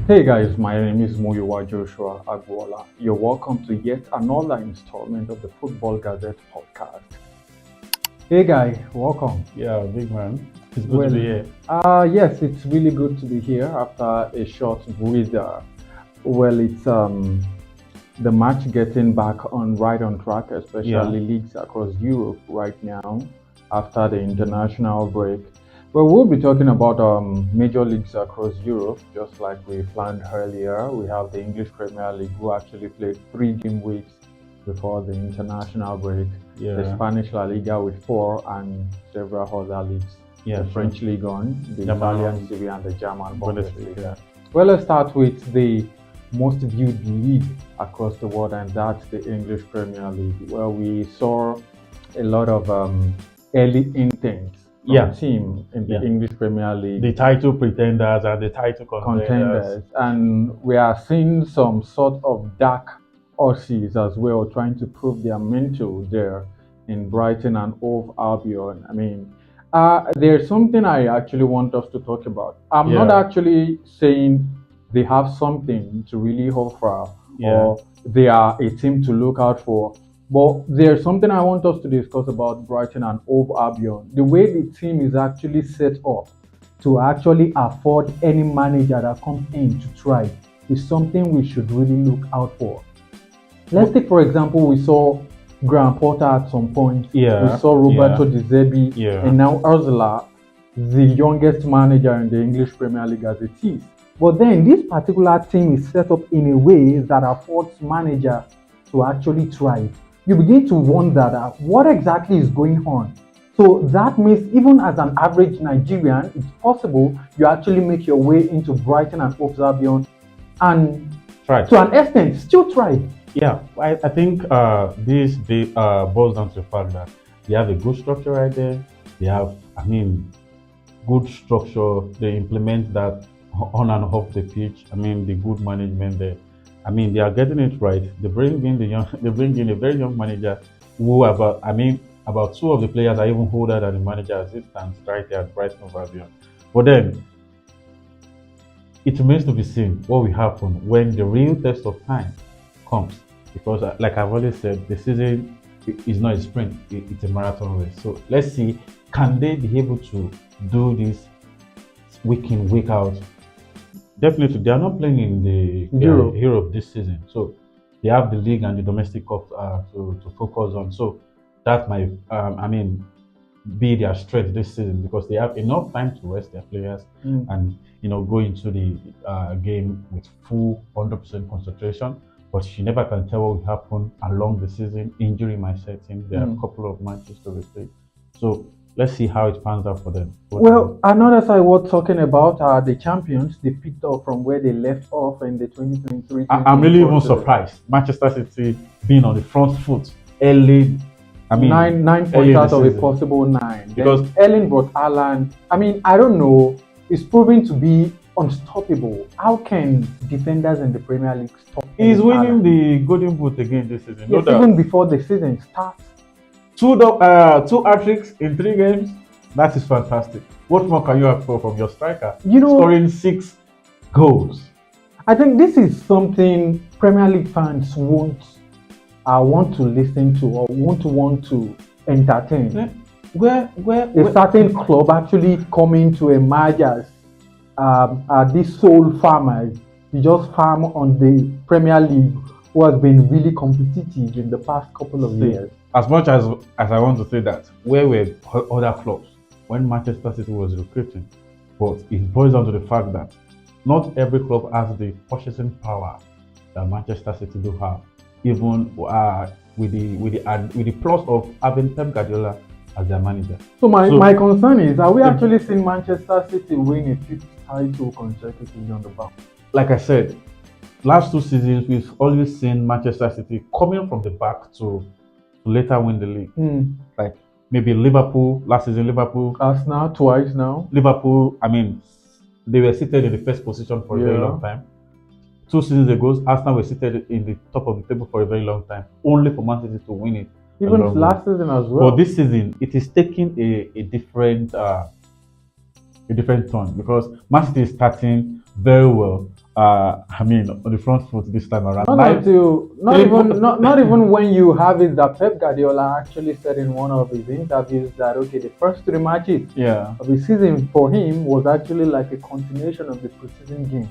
Hey guys, my name is Muyiwa Joshua Agwola. You're welcome to yet another installment of the Football Gazette podcast. Hey guy, welcome. Yeah, big man. It's good to be here. Yes, it's really good to be here after a short breather. Well, it's the match getting back on right on track, especially leagues across Europe right now after the international break. Well, we'll be talking about major leagues across Europe, just like we planned earlier. We have the English Premier League, who actually played 3 game weeks before the international break. The Spanish La Liga with 4 and several other leagues. The French League on, the Italian Serie A, and the German Bundesliga. Well, let's start with the most viewed league across the world, and that's the English Premier League, where we saw a lot of early instincts from team in the English Premier League. The title pretenders and the title contenders. And we are seeing some sort of dark horses as well, trying to prove their mental there in Brighton and Hove Albion. I mean, there's something I actually want us to talk about. I'm not actually saying they have something to really offer or they are a team to look out for. But there's something I want us to discuss about Brighton and Hove Albion. The way the team is actually set up to actually afford any manager that comes in to try is something we should really look out for. Let's take, for example, we saw Graham Potter at some point. We saw Roberto De Zerbi, and now Ursula, the youngest manager in the English Premier League as it is. But then this particular team is set up in a way that affords manager to actually thrive. You begin to wonder that what exactly is going on. So that means even as an average Nigerian, it's possible you actually make your way into Brighton and Hove Albion and to an extent still thrive. Yeah, I think this boils down to the fact that they have a good structure right there. They have, good structure. They implement that on and off the pitch. The good management there. They are getting it right. They bring in a very young manager who about 2 of the players are even older than the manager as it stands right there at Brighton Hove Albion. But then it remains to be seen what will happen when the real test of time comes. Because like I've always said, the season is not a sprint, it's a marathon race. So let's see, can they be able to do this week in, week out? Definitely, they are not playing in the Europe this season, so they have the league and the domestic cup to focus on. So that might, be their strength this season because they have enough time to rest their players and go into the game with full 100% concentration. But you never can tell what will happen along the season. Injury might set in. There are a couple of matches to be played, so let's see how it pans out for them. Well, another side we're talking about are the champions. They picked up from where they left off in the 2023. I'm really even surprised. Manchester City being on the front foot early. 9 points out of a possible 9. Because Erling brought Haaland. I don't know. It's proving to be unstoppable. How can defenders in the Premier League stop? He's winning the Golden Boot again this season. Yes, even before the season starts. 2 hat-tricks in 3 games. That is fantastic. What more can you ask for from your striker? Scoring 6 goals. I think this is something Premier League fans want to listen to or want to entertain. Where a certain club actually coming to emerge as these sole farmers. You just farm on the Premier League, who has been really competitive in the past couple of years. As much as I want to say that, where were other clubs when Manchester City was recruiting? But it boils down to the fact that not every club has the purchasing power that Manchester City do have, even with the plus of having Pep Guardiola as their manager. So my concern is, are we actually seeing Manchester City win a 5th title consecutively on the bounce? Like I said, last 2 seasons we've always seen Manchester City coming from the back to later win the league. Like maybe Liverpool last season, Arsenal twice now. Liverpool, they were seated in the first position for a very long time. 2 seasons ago, Arsenal were seated in the top of the table for a very long time, only for Man City to win it. Even last season as well. But this season, it is taking a different turn because Man City is starting very well. I mean, on the front foot this time around. Not Nine, until three, four. not even when you have it that Pep Guardiola actually said in one of his interviews that okay, the first three matches Yeah, of the season for him was actually like a continuation of the preseason game.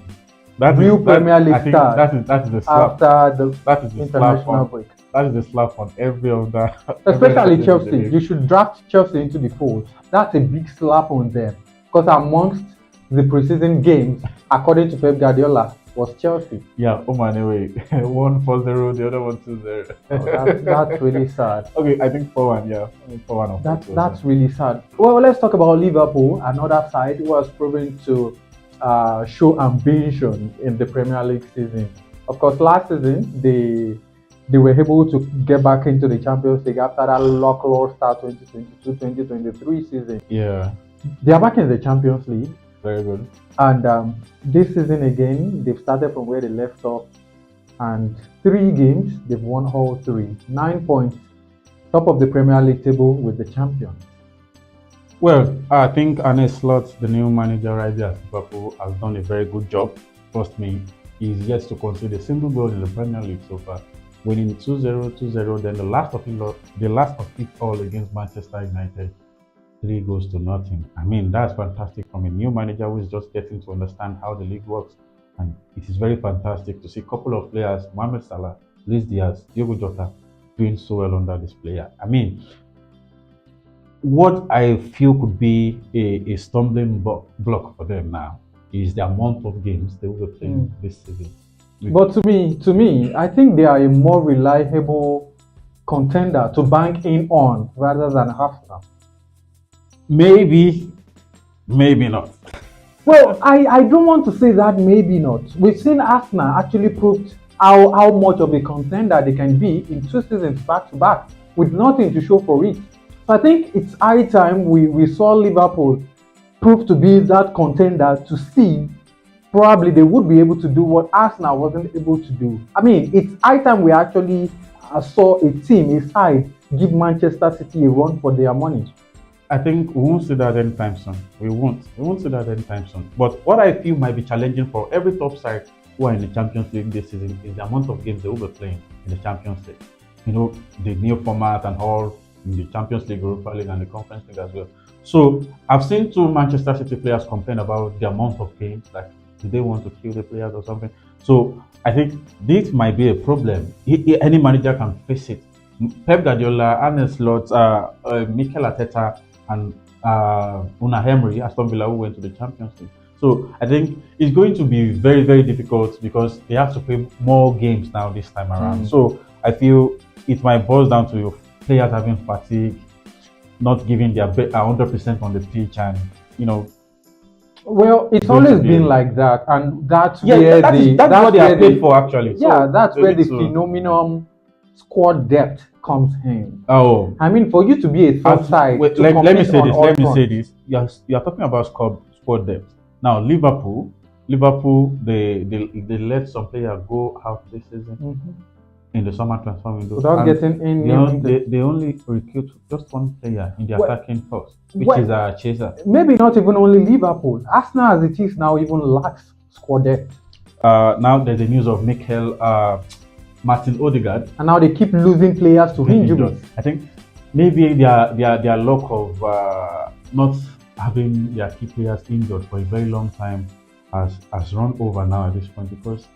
that is Real that. Premier I League think start that is the slap. after the That is the slap international on. break. That is the slap on every other every other Especially team in the Chelsea. league. You should draft Chelsea into the fold. That's a big slap on them. Because amongst the preseason games, according to Pep Guardiola, was Chelsea. Yeah, oh man, anyway, one 4-0, the other one 2-0. Oh, that's really sad. Okay, I think 4-1, yeah. I think 4-1 or 4-2 or That's something. really sad. Well, let's talk about Liverpool, another side who has proven to show ambition in the Premier League season. Of course, last season they were able to get back into the Champions League after that lackluster start 2022-2023 season. Yeah, They are back in the Champions League, very good. and this season again they've started from where they left off, and 3 games they've won all three. 9 points, top of the Premier League table with the champions. Well, I think Arne Slot, the new manager right there at Liverpool, has done a very good job. Trust me, he's yet to concede a single goal in the Premier League so far. Winning 2-0, 2-0, then the last of it all against Manchester United, 3 goals to nothing. I mean, that's fantastic from a new manager who is just getting to understand how the league works. And it is very fantastic to see a couple of players, Mohamed Salah, Luis Diaz, Diogo Jota, doing so well under this player. I mean, what I feel could be a stumbling block for them now is the amount of games they will be playing this season. But to me, I think they are a more reliable contender to bank in on rather than Arsenal. Maybe, maybe not. Well, I don't want to say that maybe not. We've seen Arsenal actually proved how much of a contender they can be in 2 seasons back to back with nothing to show for it. So I think it's high time we saw Liverpool prove to be that contender to see probably they would be able to do what Arsenal wasn't able to do. I mean, it's high time we actually saw a team, a side, give Manchester City a run for their money. I think we won't see that anytime soon. We won't. We won't see that anytime soon. But what I feel might be challenging for every top side who are in the Champions League this season is the amount of games they will be playing in the Champions League. You know, the new format and all in the Champions League, Europa League, and the Conference League as well. So I've seen two Manchester City players complain about the amount of games, like do they want to kill the players or something. So I think this might be a problem. Any manager can face it. Pep Guardiola, Arne Slot, Mikel Arteta, and Unai Emery, Aston Villa, who went to the Champions League. So I think it's going to be very, very difficult because they have to play more games now this time around. So I feel it might boil down to players having fatigue, not giving their 100% on the pitch, and you know. Well, it's Going to always be been like that, and that's Yeah, where that's what they are paid for actually. yeah, So that's they where need the to. phenomenon squad depth comes in. Oh, I mean, for you to be a third side wait, to let me compete say on this. all Let me say fronts. this. You are talking about squad depth. Now Liverpool, they let some players go out this season Mhm. in the summer transfer window, Without and getting in they, new on, into they only recruit just one player in the well, attacking force, which is well, a chaser. maybe not even only Liverpool. Arsenal, as it is now, even lacks squad depth, Now there's the news of Mikel Martin Odegaard and now they keep losing players to being injuries. injured. I think maybe their luck of not having their key players injured for a very long time has run over now at this point because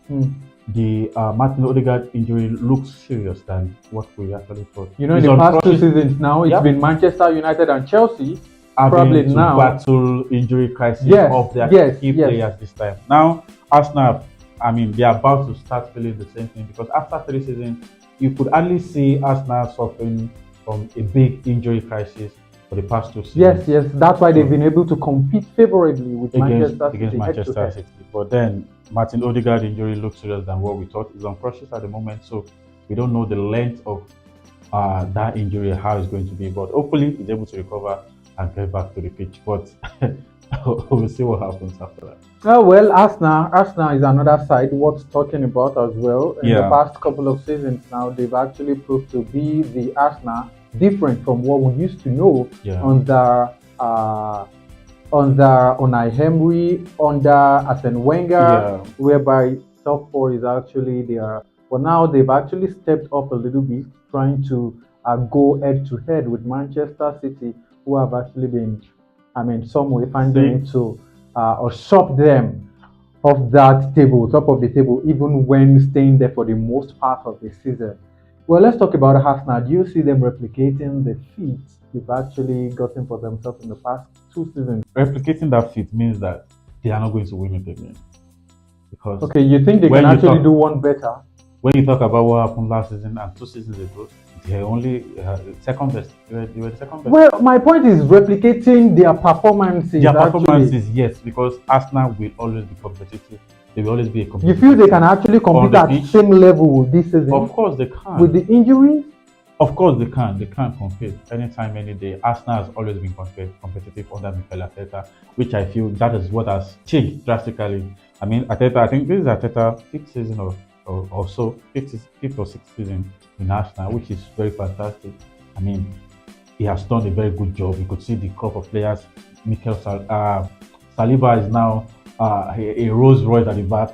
the Martin Odegaard injury looks serious than what we actually thought. You know, in He's the on past 2 crutches, seasons now, it's Yep. been Manchester United and Chelsea. Probably having to now, battle injury crisis yes, of their yes, key yes. players this time. Now, Arsenal, I mean, they are about to start feeling the same thing because after 3 seasons, you could hardly see Arsenal suffering from a big injury crisis for the past 2 seasons. Yes, that's why they've So, been able to compete favorably with Manchester against City head to Manchester head. City. But then Martin Odegaard injury looks serious than what we thought. He's on crutches at the moment, so we don't know the length of that injury, how it's going to be. But hopefully he's able to recover and get back to the pitch. But we'll see what happens after that. Oh, well, Arsenal is another side worth talking about as well. In the Yeah. past couple of seasons now, they've actually proved to be the Arsenal different from what we used to know Yeah. under under Unai Emery, under Arsene Wenger, Yeah, whereby top four is actually there. But now they've actually stepped up a little bit, trying to go head to head with Manchester City, who have actually been, I mean, some way finding see, it to or shop them off that table, top of the table, even when staying there for the most part of the season. Well, let's talk about Arsenal. Do you see them replicating the feats they've actually gotten for themselves in the past 2 seasons? replicating that feat means that they are not going to win it again. Because Okay, you think they can when you actually do talk one better? when you talk about what happened last season and 2 seasons ago, they only second best. They were the second best. Well, my point is replicating their performances Their actually. performances, yes, because Arsenal will always be competitive. They will always be a You feel competitive they can team actually on compete the at pitch. same level this Of season course, they with can. the injuries? Of course, they can. They can compete anytime, any day. Arsenal has always been competitive under Mikel Arteta, which I feel that is what has changed drastically. I mean, Arteta. I think this is Arteta fifth season or so, fifth or sixth season in Arsenal, which is very fantastic. I mean, he has done a very good job. You could see the crop of players. Saliba is now a Rolls Royce at the back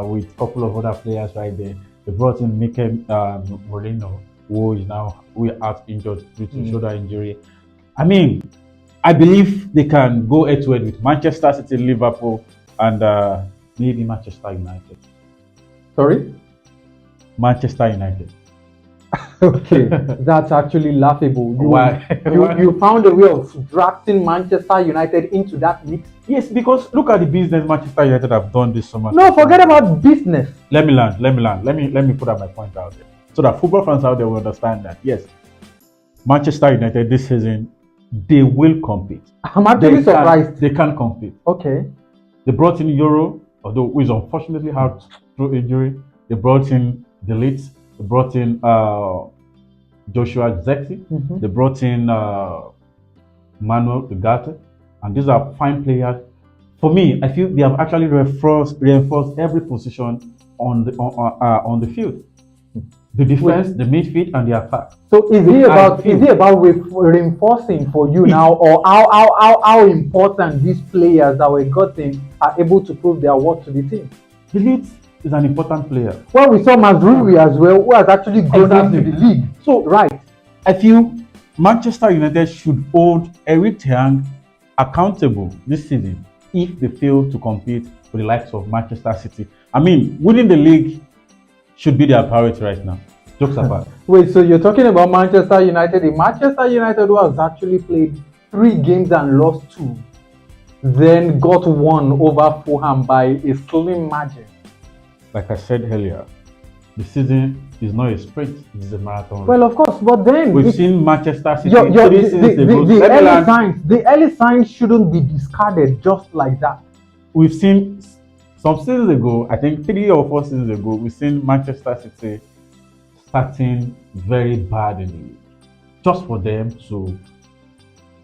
with a couple of other players right there. They brought in Mikel Moreno, who is out injured due to Mm. shoulder injury. I mean, I believe they can go head to head with Manchester City, Liverpool, and maybe Manchester United. Sorry? Manchester United. Okay, that's actually laughable. Why? Why? You found a way of drafting Manchester United into that mix. Yes, because look at the business Manchester United have done this summer. No, forget about business. Let me land. Let me land. Let me put out my point out there, so that football fans out there will understand that yes, Manchester United this season they will compete. I'm actually surprised. They can compete. Okay. They brought in Euro, although who is unfortunately out through injury. They brought in Delete. They brought in Joshua Zexi. Mhm. They brought in Manuel Ugarte, and these are fine players. For me, I feel they have actually reinforced every position on the field. The defense, the midfield, and the attack. So Which I is feel it about reinforcing for you now, or how important these players that were gotten are able to prove their worth to the team? Delete is an important player. Well, we saw Mazrui as well, who has actually grown Exactly. into the league. So Right. I feel Manchester United should hold Eric Ten Hag accountable this season if they fail to compete with the likes of Manchester City. I mean, winning the league should be their priority right now. Jokes apart. Wait, so you're talking about Manchester United, the Manchester United who has actually played 3 games and lost 2, then got one over Fulham by a slim margin. Like I said earlier, the season is not a sprint; it is a marathon. Well, of course, but then We've seen Manchester City your, 3 seasons ago. the early signs shouldn't be discarded just like that. We've seen some seasons ago, I think 3 or 4 seasons ago, we've seen Manchester City starting very bad in the league. Just for them to,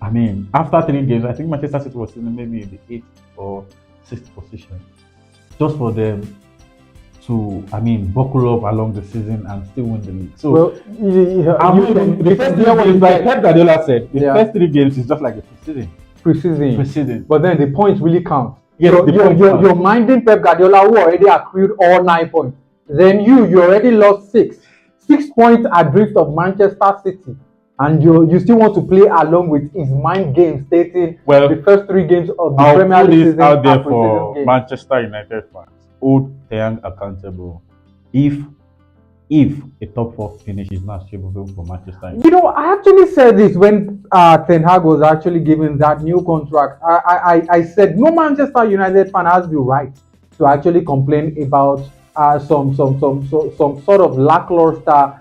I mean, after 3 games, I think Manchester City was in maybe in the 8th or 6th position. Just for them to, I mean, buckle up along the season and still win the league. So, Well, the first 3 games, like Pep Guardiola said, the Yeah. first 3 games is just like a preseason. preseason, but then the points really count. Yes, the points count. You're minding Pep Guardiola, who already accrued all 9 points. Then you already lost 6 points adrift of Manchester City, and you still want to play along with his mind game, stating Well, the first 3 games of the I'll Premier put League this season out there are for preseason games. Manchester United fans. Hold Ten Hag accountable. If a top 4 finish is not achievable for Manchester United. You know, I actually said this when Ten Hag was actually given that new contract. I said no Manchester United fan has the right to actually complain about some sort of lackluster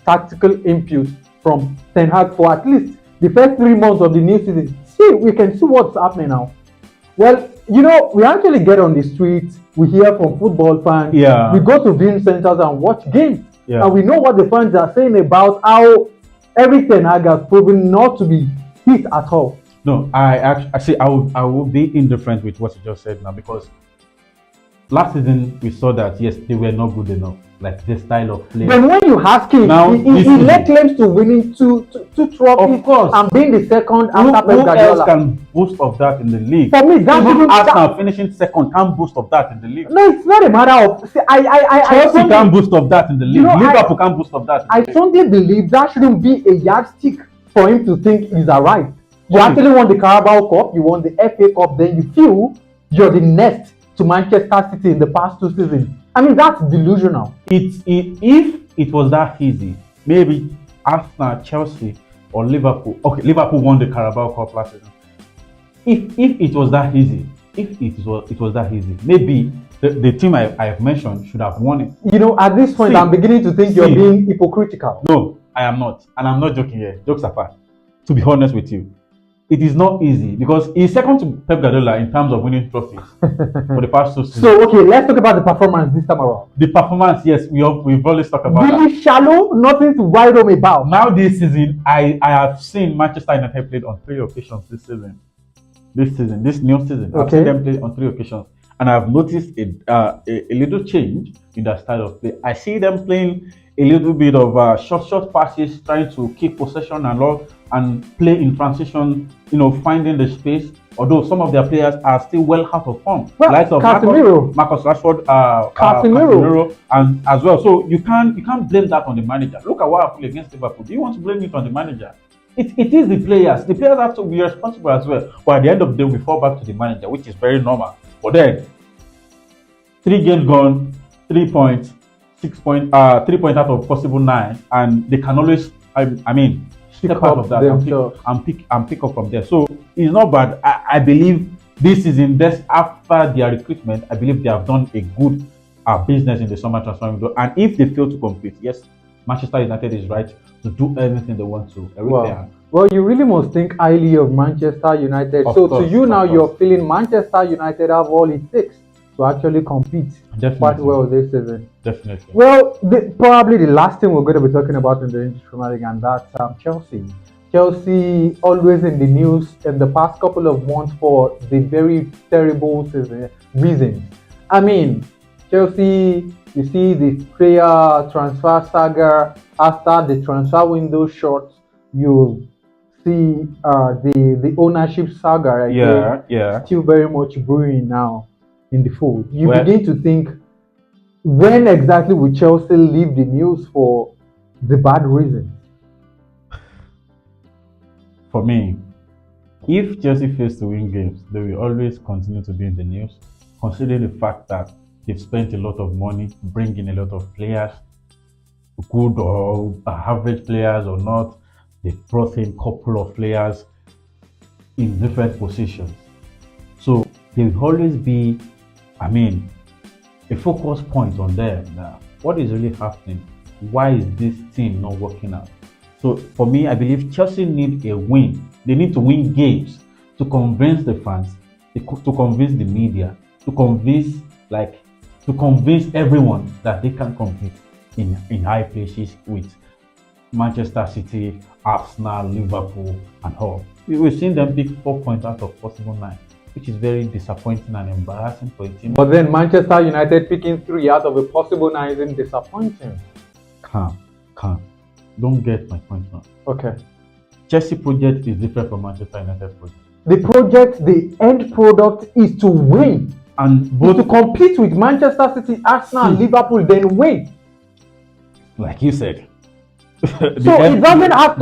tactical input from Ten Hag for at least the first 3 months of the new season. See, we can see what's happening now. Well, you know, we actually get on the streets, we hear from football fans, Yeah. we go to viewing centers and watch games. Yeah. And we know what the fans are saying about how Eric Ten Hag has proven not to be fit at all. No, I see. I will be indifferent with what you just said now because last season we saw that yes, they were not good enough. Like the style of play. Then when you ask him, Now he led claims to winning two trophies of course, and being the second who after Pep else Guardiola. can boast of that in the league? For me, that Even shouldn't. Arsenal finishing second can't boast of that in the league. No, it's not a matter of. See, Chelsea can't boast of that in the league. You know, Liverpool can't boast of that. I strongly believe that shouldn't be a yardstick for him to think he's arrived. You actually won the Carabao Cup, you won the FA Cup, then you feel you're the next to Manchester City in the past 2 seasons. I mean, that's delusional. If it was that easy, maybe Arsenal, Chelsea, or Liverpool. Okay, Liverpool won the Carabao Cup last season. If it was that easy, maybe the team I have mentioned should have won it. You know, at this point, I'm beginning to think you're being hypocritical. No, I am not, and I'm not joking here. Jokes apart, to be honest with you, it is not easy because he's second to Pep Guardiola in terms of winning trophies for the past 2 seasons. So, okay, let's talk about the performance this time around. The performance, yes, we've always talked about really that. Shallow, nothing to write home about. Now this season, I have seen Manchester United played on 3 occasions this new season. I've seen them play on 3 occasions, and I've noticed a little change in their style of play. I see them playing a little bit of short passes, trying to keep possession and play in transition, finding the space. Although some of their players are still well out of form, like of Marcus Rashford, Casemiro, and as well. So you can't blame that on the manager. Look at what happened against Liverpool. Do you want to blame it on the manager? It is the players. The players have to be responsible as well. But at the end of the day, we fall back to the manager, which is very normal. But then, 3 games gone, 3 points, 6 points, 3 points out of possible 9, and they can always, step out of that and pick up from there. So it's not bad. I believe this season, after their recruitment, I believe they have done a good business in the summer transfer window. And if they fail to compete, yes, Manchester United is right to do anything they want to. Well, you really must think highly of Manchester United. To you now, you're feeling Manchester United have all it takes to actually compete quite well this season. Definitely. Well, probably the last thing we're going to be talking about in the English Premier League, and that's Chelsea. Chelsea always in the news in the past couple of months for the very terrible reasons. I mean, Chelsea, you see the player transfer saga after the transfer window shut. You see the ownership saga still very much brewing now in the fold. You begin to think, when exactly will Chelsea leave the news for the bad reasons? For me, if Chelsea fails to win games, they will always continue to be in the news, considering the fact that they've spent a lot of money bringing a lot of players, good or average players or not. They've brought in a couple of players in different positions. So there will always be, a focus point on them. Now, what is really happening? Why is this team not working out? So for me, I believe Chelsea need a win. They need to win games to convince the fans, to convince the media, to convince everyone that they can compete in high places with Manchester City, Arsenal, Liverpool, and all. We've seen them pick 4 points out of possible 9, which is very disappointing and embarrassing for a team. But then Manchester United picking 3 out of a possible 9 isn't disappointing. Calm. Don't get my point now. Okay. Chelsea project is different from Manchester United project. The project, the end product is to win. And both to compete with Manchester City, Arsenal, and Liverpool, then win. Like you said. So it doesn't have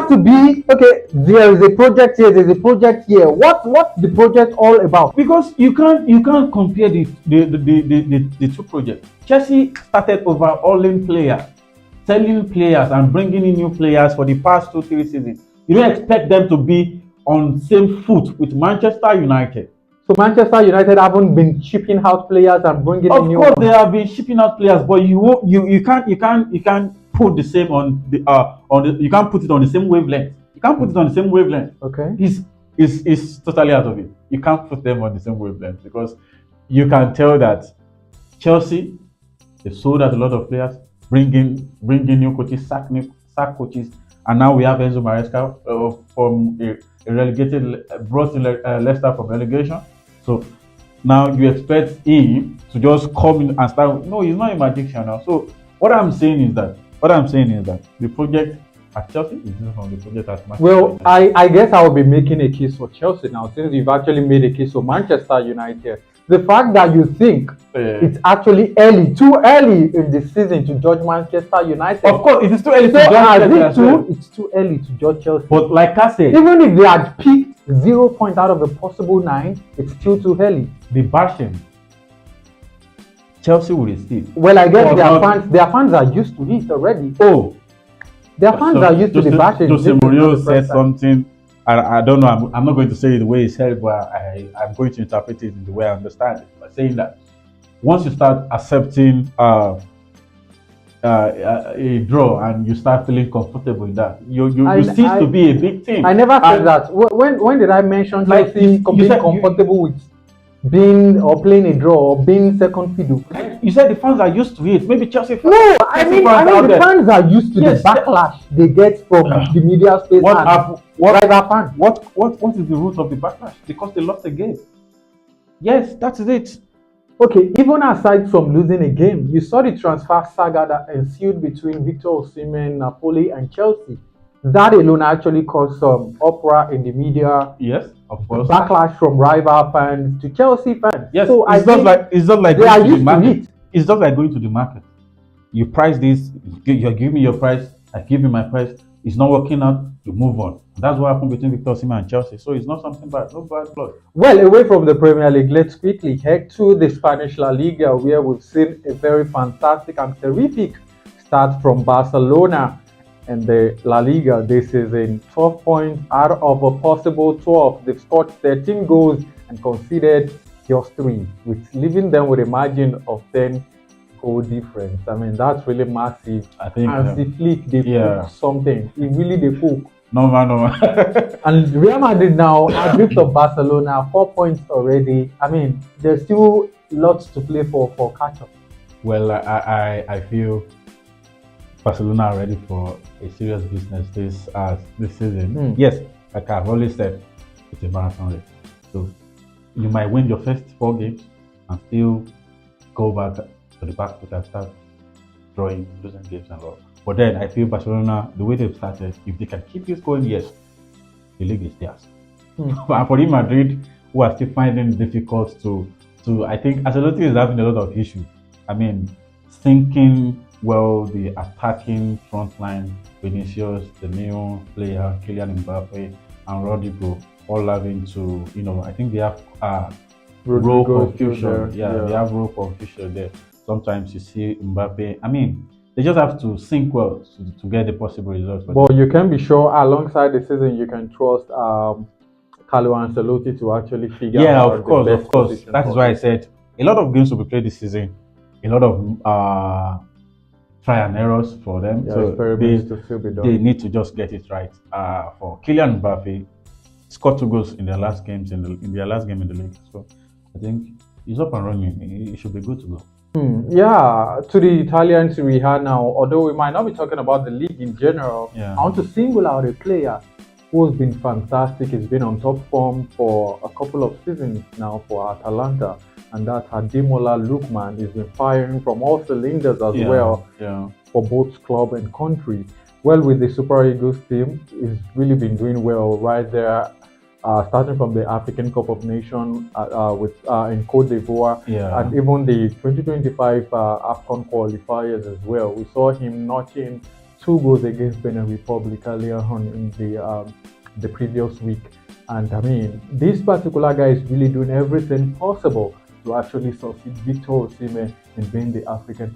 to be okay. There is a project here. There's a project here. What's the project all about? Because you can't compare the two projects. Chelsea started overhauling players, selling players, and bringing in new players for the past 2-3 seasons. You don't expect them to be on same foot with Manchester United. So Manchester United haven't been shipping out players and bringing in new. Of course, they have been shipping out players, but you can't put the same you can't put it on the same wavelength. You can't put it on the same wavelength. Okay. It's totally out of it. You can't put them on the same wavelength because you can tell that Chelsea, they sold out a lot of players, bring in new coaches, sack coaches, and now we have Enzo Maresca from a relegated, brought in Leicester from relegation. So Now you expect him to just come in and start. No, he's not a magician now. So what I'm saying is that the project at Chelsea is different from the project at Manchester Well, United. I guess I will be making a case for Chelsea now, since you've actually made a case for Manchester United. The fact that you think it's actually early, too early in the season to judge Manchester United. Of course, it is too early to So judge as Chelsea it as too, well. it's too early to judge Chelsea. But like I said, Even if they had picked 0 points out of the possible 9, it's still too early. the bashing Chelsea will receive. Well, I guess Or their fans are used to it already. Oh, Their fans are used to the bashing. Jose Mourinho said something. I don't know. I'm not going to say it the way he said it, but I'm going to interpret it in the way I understand it. By saying that once you start accepting a draw and you start feeling comfortable in that, you cease to be a big team. I never said that. When did I mention Like Chelsea being comfortable with being or playing a draw or being second fiddle? You said the fans are used to it. Maybe Chelsea fans. No, I mean the fans are used to the backlash they get from the media space. What is the root of the backlash? Because they lost a game. Yes, that's it. Okay, even aside from losing a game, you saw the transfer saga that ensued between Victor Osimhen, Napoli, and Chelsea. That alone actually caused some uproar in the media. Yes, of course. Backlash from rival fans to Chelsea fans. Yes, so it's not like they are going to the used to market. it. It's just like going to the market. You price this, you give me your price, I give you my price. It's not working out, you move on. That's what happened between Victor Osimhen and Chelsea. So it's not something bad, no bad blood. Well, away from the Premier League, let's quickly head to the Spanish La Liga, where we've seen a very fantastic and terrific start from Barcelona and the La Liga this season. 12 points out of a possible 12. They've scored 13 goals and conceded just 3, which leaving them with a margin of 10 goal difference. I mean, that's really massive. I think and Flick, they cook something. It really they cook. No man. And Real Madrid now adrift of Barcelona, 4 points already. I mean, there's still lots to play for catch up. Well, I feel Barcelona are ready for a serious business this season. Yes, like I've always said, it's a marathon race. So you might win your first 4 games and still go back to the back foot and start drawing, losing games and all. But then I feel Barcelona, the way they've started, if they can keep this going, yes, the league is theirs. But for Real Madrid, who are still finding it difficult to I think Ancelotti is having a lot of issues. I mean, thinking well the attacking front line, Vinicius, the new player, Kylian Mbappe, and Rodrigo, all having to, I think they have role confusion. They have role confusion there. Sometimes you see Mbappe, I mean, they just have to sync well to get the possible results. But you can be sure alongside the season you can trust Carlo Ancelotti to actually figure out of course. That is why I said a lot of games will be played this season. A lot of try and errors for them. So they need to just get it right. For Kylian Mbappe, scored 2 goals in their last games in their last game in the league. So I think he's up and running. He should be good to go. Yeah, to the Italian Serie A now, although we might not be talking about the league in general, I want to single out a player who's been fantastic. He's been on top form for a couple of seasons now for Atalanta, and that's Ademola Lookman. He's been firing from all cylinders as well for both club and country. Well, with the Super Eagles team, he's really been doing well right there. Starting from the African Cup of Nations in Cote d'Ivoire, and even the 2025 AFCON qualifiers as well. We saw him notching 2 goals against Benin Republic earlier on in the previous week. And I mean, this particular guy is really doing everything possible to actually succeed Victor Osimhen in being the African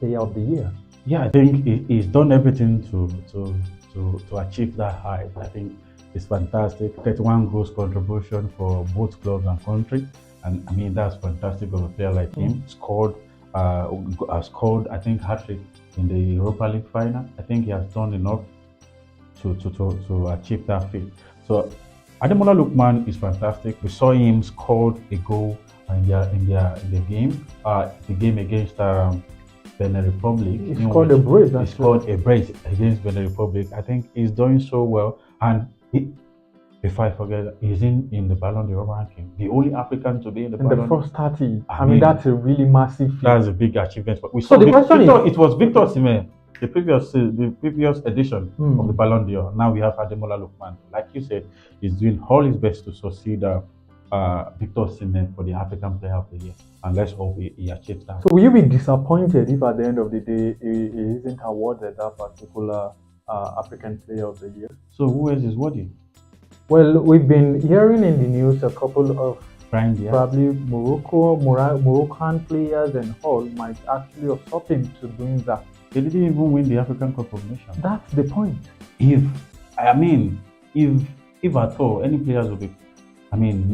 Player of the Year. Yeah, I think he's done everything to achieve that height. I think it's fantastic. 31 goals contribution for both clubs and country, and I mean that's fantastic of a player like him. Scored I think hat-trick in the Europa League final. I think he has done enough to achieve that feat. So Ademola Lookman is fantastic. We saw him scored a goal in the game against Benin Republic. He scored a brace. He scored a brace against Benin Republic. I think he's doing so well, and Before I forget, he's in the Ballon d'Or ranking. The only African to be in the In the Ballon d'Or. first 30. I I mean, mean, that's a really massive feat. that's a big achievement. But we So saw the question Victor. is, It was Victor Osimhen, the previous edition of the hmm, Ballon d'Or. Now we have Ademola Lookman. Like you said, he's doing all his best to succeed Victor Osimhen for the African Player of the Year, and let's hope he achieves that. so will you be disappointed if at the end of the day he isn't awarded that particular African Player of the Year? So who else is worthy? Well, we've been hearing in the news a couple of Brian Diaz. probably Moroccan players and all might actually have stopped him to doing that. They didn't even win the African Cup of Nations. That's the point. If I mean, if at all any players will be,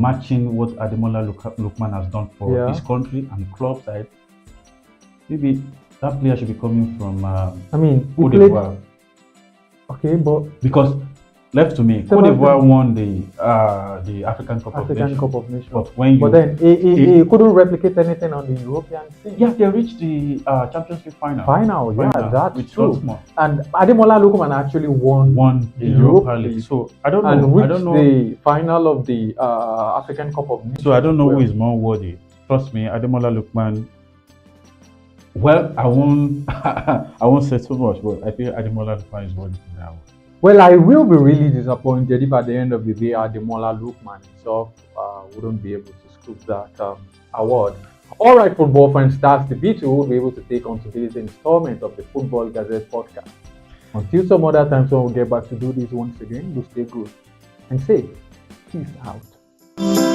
matching what Ademola Lookman has done for Yeah. his country and club side, maybe that player should be coming from I mean, he Cote played. d'Ivoire. Okay, but Because left to me, Cote d'Ivoire won the African Cup of African Nations. Cup of Nations. But when you, But then he couldn't replicate anything on the European scene. yeah, they reached the Champions League final. Final, yeah, that's with true. Dortmund. And Ademola Lookman actually won The Europa League. So I don't know. and I reached don't know. the final of the African Cup of Nations. So I don't know well. who is more worthy. Trust me, Ademola Lookman. Well, I won't. I won't say too much, but I think Ademola Lookman is worthy for that one. Well, I will be really disappointed if at the end of the day Ademola Lookman himself wouldn't be able to scoop that award. All right, football fans, that's the bit we will be able to take on today's installment of the Football Gazette podcast. Until some other times when we'll get back to do this once again, do stay good and safe. Peace out.